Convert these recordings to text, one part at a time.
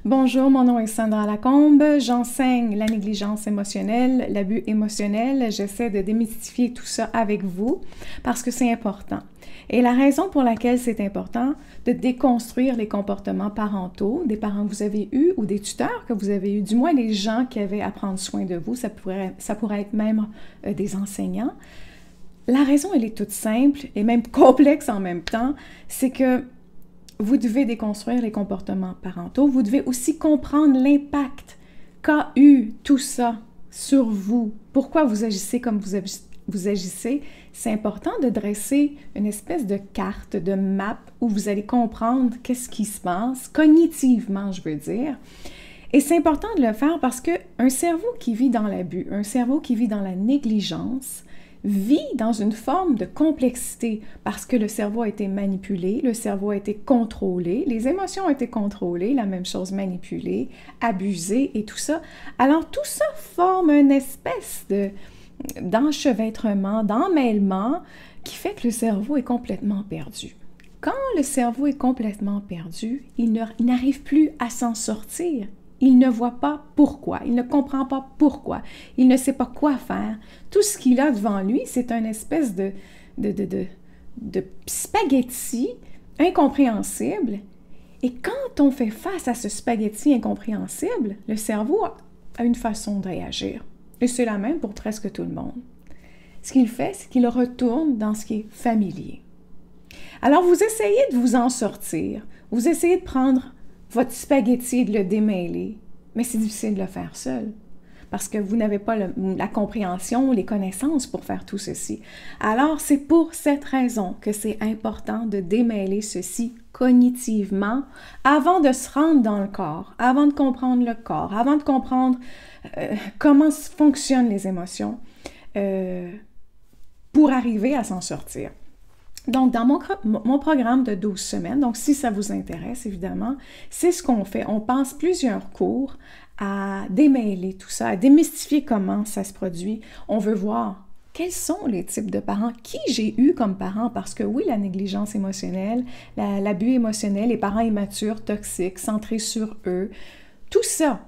Bonjour, mon nom est Sandra Lacombe. J'enseigne la négligence émotionnelle, l'abus émotionnel. J'essaie de démystifier tout ça avec vous parce que c'est important. Et la raison pour laquelle c'est important de déconstruire les comportements parentaux, des parents que vous avez eus ou des tuteurs que vous avez eus, du moins les gens qui avaient à prendre soin de vous, ça pourrait être même des enseignants. La raison, elle est toute simple et même complexe en même temps, c'est que vous devez déconstruire les comportements parentaux. Vous devez aussi comprendre l'impact qu'a eu tout ça sur vous. Pourquoi vous agissez comme vous agissez. C'est important de dresser une espèce de carte, de map, où vous allez comprendre qu'est-ce qui se passe, cognitivement, je veux dire. Et c'est important de le faire parce qu'un cerveau qui vit dans l'abus, un cerveau qui vit dans la négligence, vit dans une forme de complexité parce que le cerveau a été manipulé, le cerveau a été contrôlé, les émotions ont été contrôlées, la même chose manipulée, abusée et tout ça. Alors tout ça forme une espèce d'enchevêtrement, d'emmêlement qui fait que le cerveau est complètement perdu. Quand le cerveau est complètement perdu, il n'arrive plus à s'en sortir. Il ne voit pas pourquoi, il ne comprend pas pourquoi, il ne sait pas quoi faire. Tout ce qu'il a devant lui, c'est une espèce de spaghetti incompréhensible. Et quand on fait face à ce spaghetti incompréhensible, le cerveau a une façon de réagir. Et c'est la même pour presque tout le monde. Ce qu'il fait, c'est qu'il retourne dans ce qui est familier. Alors, vous essayez de vous en sortir, vous essayez de prendre votre spaghetti et de le démêler, mais c'est difficile de le faire seul parce que vous n'avez pas la compréhension, les connaissances pour faire tout ceci. Alors, c'est pour cette raison que c'est important de démêler ceci cognitivement avant de se rendre dans le corps, avant de comprendre le corps, avant de comprendre comment fonctionnent les émotions pour arriver à s'en sortir. Donc, dans mon programme de 12 semaines, donc si ça vous intéresse, évidemment, c'est ce qu'on fait. On passe plusieurs cours à démêler tout ça, à démystifier comment ça se produit. On veut voir quels sont les types de parents, qui j'ai eu comme parents, parce que oui, la négligence émotionnelle, l'abus émotionnel, les parents immatures, toxiques, centrés sur eux, tout ça,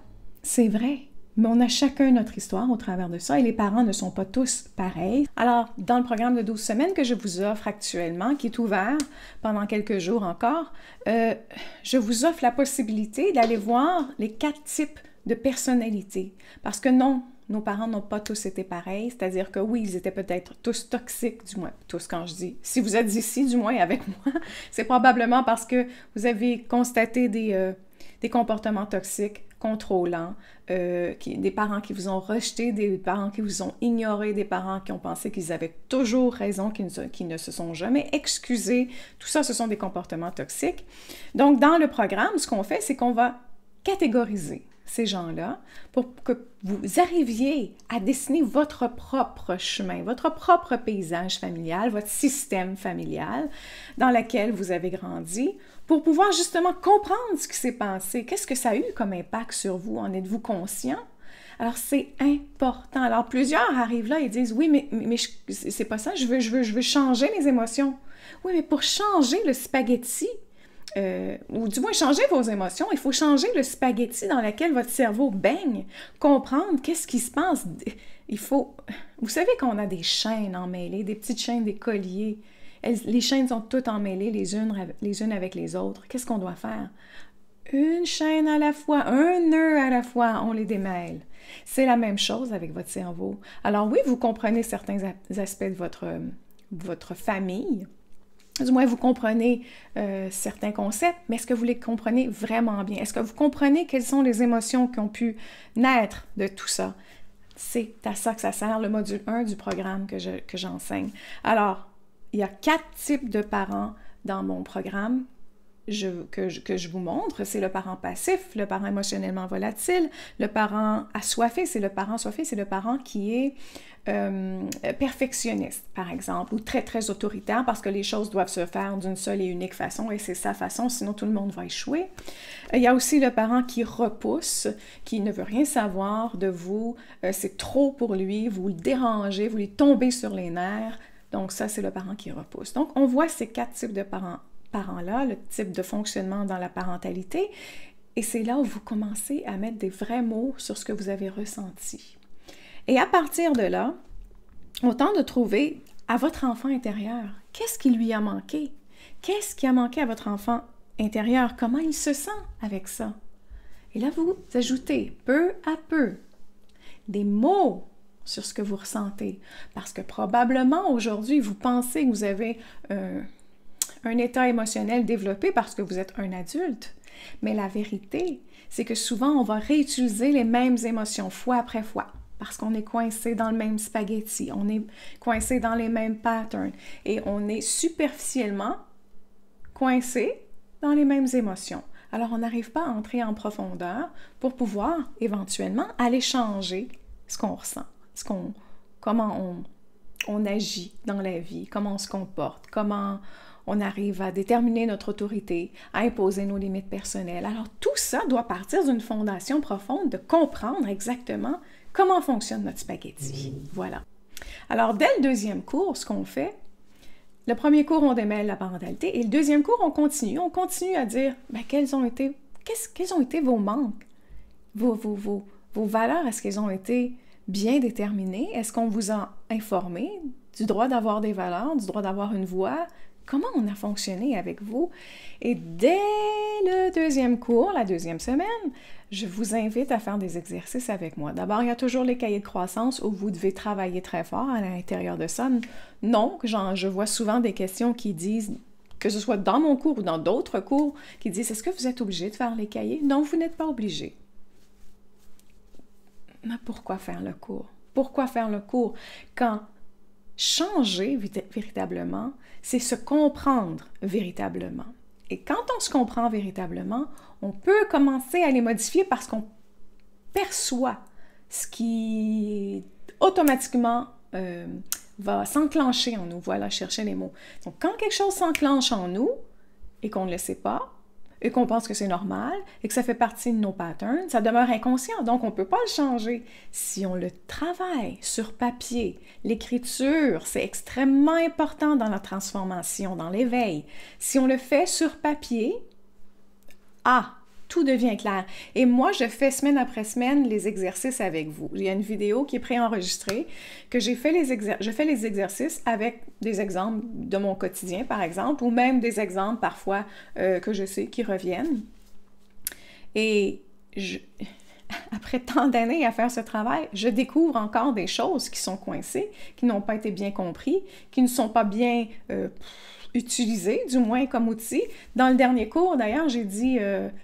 c'est vrai. Mais on a chacun notre histoire au travers de ça et les parents ne sont pas tous pareils. Alors, dans le programme de 12 semaines que je vous offre actuellement, qui est ouvert pendant quelques jours encore, je vous offre la possibilité d'aller voir les 4 types de personnalités. Parce que non, nos parents n'ont pas tous été pareils, c'est-à-dire que oui, ils étaient peut-être tous toxiques, du moins, tous quand je dis. Si vous êtes ici, du moins avec moi, c'est probablement parce que vous avez constaté des comportements toxiques, contrôlants, des parents qui vous ont rejeté, des parents qui vous ont ignoré, des parents qui ont pensé qu'ils avaient toujours raison, qui ne se sont jamais excusés. Tout ça, ce sont des comportements toxiques. Donc, dans le programme, ce qu'on fait, c'est qu'on va catégoriser ces gens-là pour que vous arriviez à dessiner votre propre chemin, votre propre paysage familial, votre système familial dans lequel vous avez grandi pour pouvoir justement comprendre ce qui s'est passé. Qu'est-ce que ça a eu comme impact sur vous? En êtes-vous conscient? Alors, c'est important. Alors, plusieurs arrivent là et disent, oui, mais c'est pas ça, je veux changer mes émotions. Oui, mais pour changer le spaghetti, ou du moins changer vos émotions, il faut changer le spaghetti dans lequel votre cerveau baigne, comprendre qu'est-ce qui se passe. Il faut... Vous savez qu'on a des chaînes emmêlées, des petites chaînes, des colliers. Les chaînes sont toutes emmêlées les unes avec les autres. Qu'est-ce qu'on doit faire? Une chaîne à la fois, un nœud à la fois, on les démêle. C'est la même chose avec votre cerveau. Alors oui, vous comprenez certains aspects de votre famille, du moins, vous comprenez certains concepts, mais est-ce que vous les comprenez vraiment bien? Est-ce que vous comprenez quelles sont les émotions qui ont pu naître de tout ça? C'est à ça que ça sert, le module 1 du programme que j'enseigne. Alors, il y a 4 types de parents dans mon programme que je vous montre. C'est le parent passif, le parent émotionnellement volatile, le parent assoiffé, c'est le parent qui est perfectionniste, par exemple, ou très, très autoritaire parce que les choses doivent se faire d'une seule et unique façon et c'est sa façon, sinon tout le monde va échouer. Il y a aussi le parent qui repousse, qui ne veut rien savoir de vous, c'est trop pour lui, vous le dérangez, vous lui tombez sur les nerfs, donc ça, c'est le parent qui repousse. Donc, on voit ces 4 types de parents-là, le type de fonctionnement dans la parentalité. Et c'est là où vous commencez à mettre des vrais mots sur ce que vous avez ressenti. Et à partir de là, on tente de trouver à votre enfant intérieur, qu'est-ce qui lui a manqué? Qu'est-ce qui a manqué à votre enfant intérieur? Comment il se sent avec ça? Et là, vous ajoutez peu à peu des mots sur ce que vous ressentez. Parce que probablement, aujourd'hui, vous pensez que vous avez un état émotionnel développé parce que vous êtes un adulte. Mais la vérité, c'est que souvent, on va réutiliser les mêmes émotions fois après fois. Parce qu'on est coincé dans le même spaghetti, on est coincé dans les mêmes patterns et on est superficiellement coincé dans les mêmes émotions. Alors, on n'arrive pas à entrer en profondeur pour pouvoir éventuellement aller changer ce qu'on ressent, comment on agit dans la vie, comment on se comporte, comment on arrive à déterminer notre autorité, à imposer nos limites personnelles. Alors, tout ça doit partir d'une fondation profonde de comprendre exactement comment fonctionne notre spaghetti. Voilà. Alors, dès le deuxième cours, ce qu'on fait, le premier cours, on démêle la parentalité, et le deuxième cours, on continue à dire, quels ont été vos manques, vos valeurs, est-ce qu'elles ont été bien déterminées? Est-ce qu'on vous a informé du droit d'avoir des valeurs, du droit d'avoir une voix? Comment on a fonctionné avec vous? Et dès le deuxième cours, la deuxième semaine, je vous invite à faire des exercices avec moi. D'abord, il y a toujours les cahiers de croissance où vous devez travailler très fort à l'intérieur de ça. Non, je vois souvent des questions qui disent, que ce soit dans mon cours ou dans d'autres cours, qui disent, est-ce que vous êtes obligé de faire les cahiers? Non, vous n'êtes pas obligé. Mais pourquoi faire le cours? Pourquoi faire le cours quand changer véritablement, c'est se comprendre véritablement. Et quand on se comprend véritablement, on peut commencer à les modifier parce qu'on perçoit ce qui automatiquement va s'enclencher en nous. Voilà, chercher les mots. Donc, quand quelque chose s'enclenche en nous et qu'on ne le sait pas, et qu'on pense que c'est normal et que ça fait partie de nos patterns, ça demeure inconscient, donc on ne peut pas le changer. Si on le travaille sur papier, l'écriture, c'est extrêmement important dans la transformation, dans l'éveil. Si on le fait sur papier, tout devient clair. Et moi, je fais semaine après semaine les exercices avec vous. Il y a une vidéo qui est préenregistrée, que je fais les exercices avec des exemples de mon quotidien, par exemple, ou même des exemples parfois que je sais qui reviennent. Et après tant d'années à faire ce travail, je découvre encore des choses qui sont coincées, qui n'ont pas été bien compris, qui ne sont pas bien utilisé, du moins comme outil. Dans le dernier cours, d'ailleurs, j'ai dit,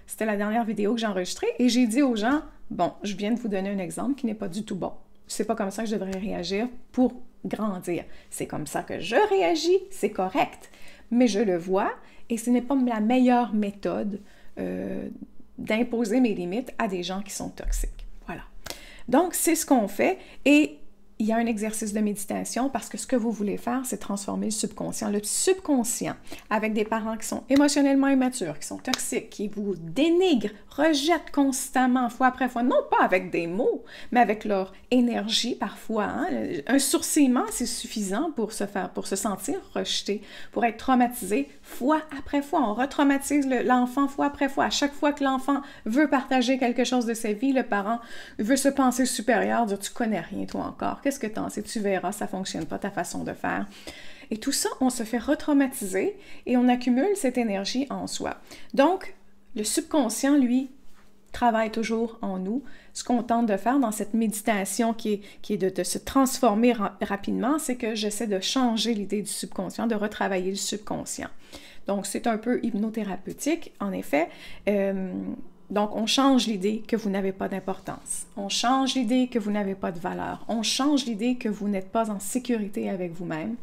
c'était la dernière vidéo que j'ai enregistrée, et j'ai dit aux gens, bon, je viens de vous donner un exemple qui n'est pas du tout bon. C'est pas comme ça que je devrais réagir pour grandir. C'est comme ça que je réagis, c'est correct. Mais je le vois, et ce n'est pas la meilleure méthode d'imposer mes limites à des gens qui sont toxiques. Voilà. Donc, c'est ce qu'on fait, et il y a un exercice de méditation parce que ce que vous voulez faire, c'est transformer le subconscient. Le subconscient, avec des parents qui sont émotionnellement immatures, qui sont toxiques, qui vous dénigrent, rejettent constamment, fois après fois, non pas avec des mots, mais avec leur énergie parfois. Hein? Un sourcillement, c'est suffisant pour se sentir rejeté, pour être traumatisé fois après fois. On retraumatise l'enfant fois après fois. À chaque fois que l'enfant veut partager quelque chose de sa vie, le parent veut se penser supérieur, dire « tu connais rien toi encore ». Qu'est-ce que t'en sais? Tu verras, ça ne fonctionne pas ta façon de faire. Et tout ça, on se fait retraumatiser et on accumule cette énergie en soi. Donc, le subconscient, lui, travaille toujours en nous. Ce qu'on tente de faire dans cette méditation qui est de se transformer rapidement, c'est que j'essaie de changer l'idée du subconscient, de retravailler le subconscient. Donc, c'est un peu hypnothérapeutique, en effet. Donc, on change l'idée que vous n'avez pas d'importance. On change l'idée que vous n'avez pas de valeur. On change l'idée que vous n'êtes pas en sécurité avec vous-même.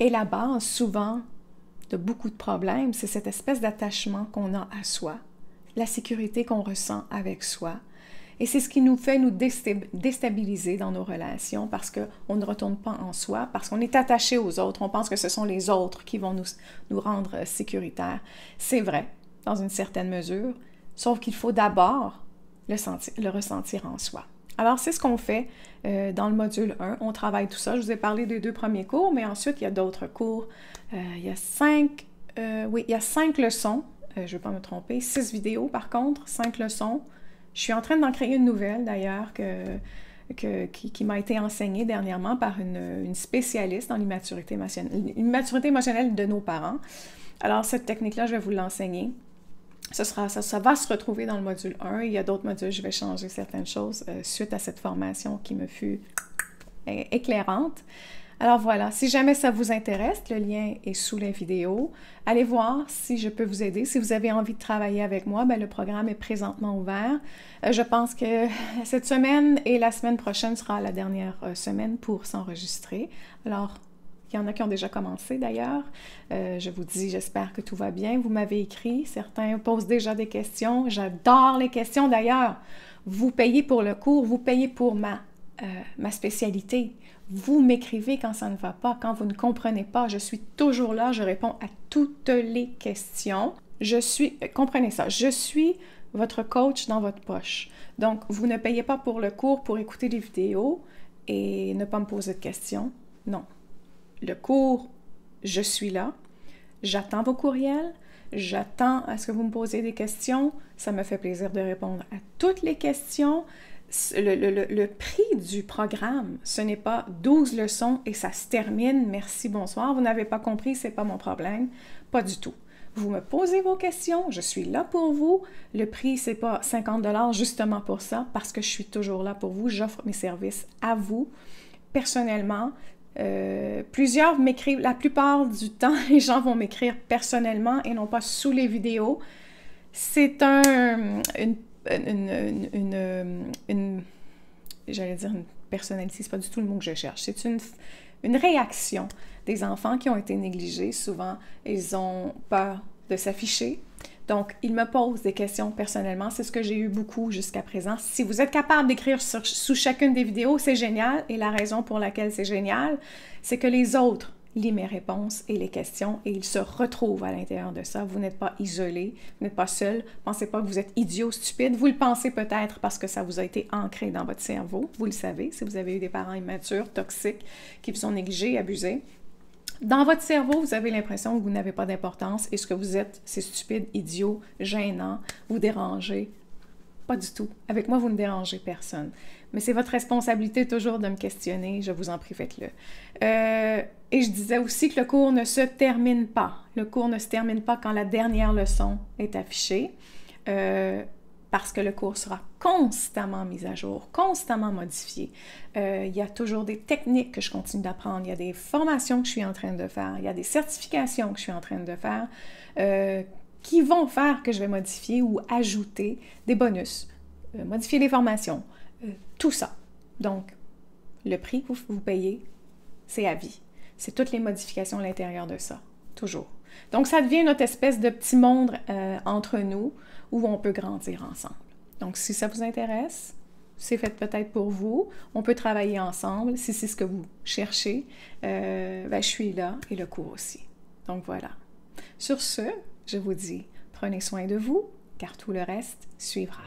Et la base, souvent, de beaucoup de problèmes, c'est cette espèce d'attachement qu'on a à soi, la sécurité qu'on ressent avec soi. Et c'est ce qui nous fait nous déstabiliser dans nos relations parce qu'on ne retourne pas en soi, parce qu'on est attaché aux autres. On pense que ce sont les autres qui vont nous rendre sécuritaires. C'est vrai, dans une certaine mesure, sauf qu'il faut d'abord le ressentir en soi. Alors, c'est ce qu'on fait dans le module 1. On travaille tout ça. Je vous ai parlé des 2 premiers cours, mais ensuite, il y a d'autres cours. Il y a 5 leçons je ne vais pas me tromper, 6 vidéos par contre, 5 leçons. Je suis en train d'en créer une nouvelle d'ailleurs qui m'a été enseignée dernièrement par une spécialiste dans l'immaturité émotionnelle de nos parents. Alors cette technique-là, je vais vous l'enseigner. Ça va se retrouver dans le module 1. Il y a d'autres modules, je vais changer certaines choses suite à cette formation qui me fut éclairante. Alors voilà, si jamais ça vous intéresse, le lien est sous la vidéo. Allez voir si je peux vous aider. Si vous avez envie de travailler avec moi, bien, le programme est présentement ouvert. Je pense que cette semaine et la semaine prochaine sera la dernière semaine pour s'enregistrer. Alors, il y en a qui ont déjà commencé d'ailleurs. Je vous dis, j'espère que tout va bien. Vous m'avez écrit, certains posent déjà des questions. J'adore les questions d'ailleurs. Vous payez pour le cours, vous payez pour ma spécialité. Vous m'écrivez quand ça ne va pas, quand vous ne comprenez pas. Je suis toujours là, je réponds à toutes les questions. Comprenez ça, je suis votre coach dans votre poche. Donc, vous ne payez pas pour le cours pour écouter les vidéos et ne pas me poser de questions. Non. Le cours, je suis là. J'attends vos courriels. J'attends à ce que vous me posiez des questions. Ça me fait plaisir de répondre à toutes les questions. Le prix du programme, ce n'est pas 12 leçons et ça se termine, merci, bonsoir, vous n'avez pas compris, c'est pas mon problème, pas du tout. Vous me posez vos questions, je suis là pour vous. Le prix, c'est pas 50 $ justement pour ça, parce que je suis toujours là pour vous, j'offre mes services à vous, personnellement. Plusieurs m'écrivent, la plupart du temps, les gens vont m'écrire personnellement et non pas sous les vidéos. C'est j'allais dire une personnalité, c'est pas du tout le mot que je cherche. C'est une réaction des enfants qui ont été négligés. Souvent, ils ont peur de s'afficher. Donc, ils me posent des questions personnellement. C'est ce que j'ai eu beaucoup jusqu'à présent. Si vous êtes capable d'écrire sous chacune des vidéos, c'est génial. Et la raison pour laquelle c'est génial, c'est que les autres lisent mes réponses et les questions et ils se retrouvent à l'intérieur de ça. Vous n'êtes pas isolé, vous n'êtes pas seul. Pensez pas que vous êtes idiot, stupide. Vous le pensez peut-être parce que ça vous a été ancré dans votre cerveau. Vous le savez, si vous avez eu des parents immatures, toxiques, qui vous ont négligé, abusé. Dans votre cerveau, vous avez l'impression que vous n'avez pas d'importance et ce que vous êtes, c'est stupide, idiot, gênant, vous dérangez. Pas du tout. Avec moi, vous ne dérangez personne. Mais c'est votre responsabilité toujours de me questionner. Je vous en prie, faites-le. Et je disais aussi que le cours ne se termine pas. Le cours ne se termine pas quand la dernière leçon est affichée. Parce que le cours sera constamment mis à jour, constamment modifié. Il y a toujours des techniques que je continue d'apprendre, il y a des formations que je suis en train de faire, il y a des certifications que je suis en train de faire qui vont faire que je vais modifier ou ajouter des bonus, modifier les formations, tout ça. Donc, le prix que vous payez, c'est à vie. C'est toutes les modifications à l'intérieur de ça, toujours. Donc, ça devient notre espèce de petit monde entre nous où on peut grandir ensemble. Donc, si ça vous intéresse, c'est fait peut-être pour vous. On peut travailler ensemble. Si c'est ce que vous cherchez, je suis là et le cours aussi. Donc, voilà. Sur ce, je vous dis, prenez soin de vous, car tout le reste suivra.